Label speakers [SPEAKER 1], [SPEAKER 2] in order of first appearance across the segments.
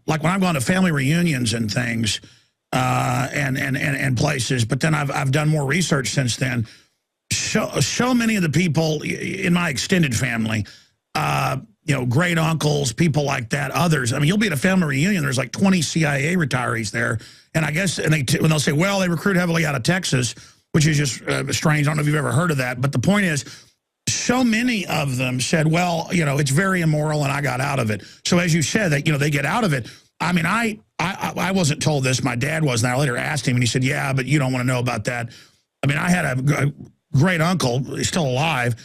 [SPEAKER 1] like when I've gone to family reunions and things and places, but then I've done more research since then. So many of the people in my extended family, you know, great uncles, people like that, others. I mean, you'll be at a family reunion. There's like 20 CIA retirees there, and I guess when they'll say, well, they recruit heavily out of Texas, which is just strange. I don't know if you've ever heard of that, but the point is, so many of them said, well, you know, it's very immoral, and I got out of it. So as you said, that, you know, they get out of it. I mean, I wasn't told this. My dad was, and I later asked him, and he said, yeah, but you don't want to know about that. I mean, I had a great uncle, he's still alive,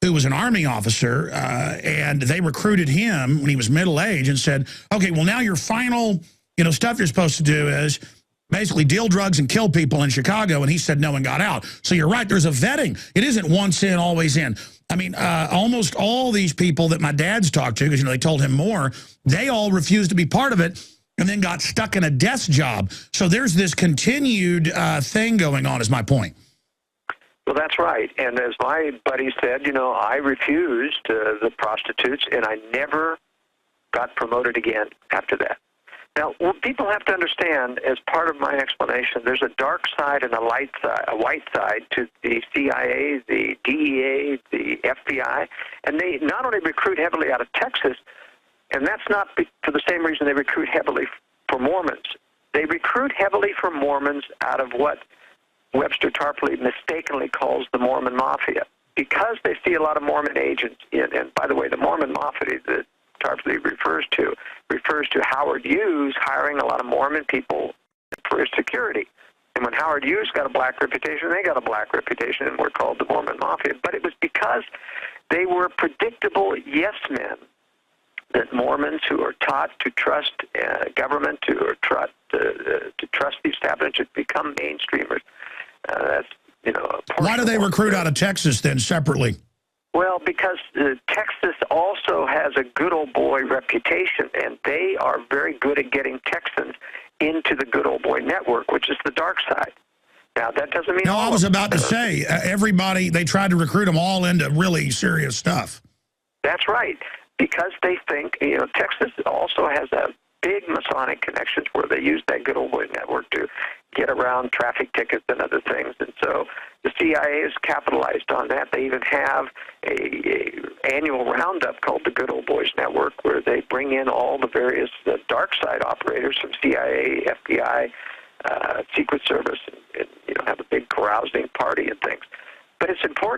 [SPEAKER 1] who was an Army officer, and they recruited him when he was middle-aged and said, okay, well, now your final, you know, stuff you're supposed to do is basically deal drugs and kill people in Chicago, and he said no and got out. So you're right, there's a vetting. It isn't once in, always in. I mean, almost all these people that my dad's talked to, because, you know, they told him more, they all refused to be part of it and then got stuck in a desk job. So there's this continued thing going on, is my point.
[SPEAKER 2] Well, that's right. And as my buddy said, you know, I refused the prostitutes, and I never got promoted again after that. Now, what people have to understand, as part of my explanation, there's a dark side and a light side, a white side to the CIA, the DEA, the FBI, and they not only recruit heavily out of Texas, and that's not for the same reason they recruit heavily for Mormons. They recruit heavily for Mormons out of what Webster Tarpley mistakenly calls the Mormon Mafia, because they see a lot of Mormon agents in. And by the way, the Mormon Mafia that Tarpley refers to Howard Hughes hiring a lot of Mormon people for his security. And when Howard Hughes got a black reputation, they got a black reputation and were called the Mormon Mafia. But it was because they were predictable yes men, that Mormons who are taught to trust government, who are taught to trust the establishment, to become mainstreamers. That's, you know.
[SPEAKER 1] Why do they recruit out of Texas then separately?
[SPEAKER 2] Well, because Texas also has a good old boy reputation, and they are very good at getting Texans into the good old boy network, which is the dark side. Now, that doesn't mean...
[SPEAKER 1] No, I was about to say, everybody, they tried to recruit them all into really serious stuff.
[SPEAKER 2] That's right, because they think, you know, Texas also has a big Masonic connections where they use that good old boy network to get around traffic tickets and other things. And so the CIA has capitalized on that. They even have a annual roundup called the Good Old Boys Network, where they bring in all the various dark side operators from CIA, FBI, Secret Service, and, you know, have a big carousing party and things. But it's important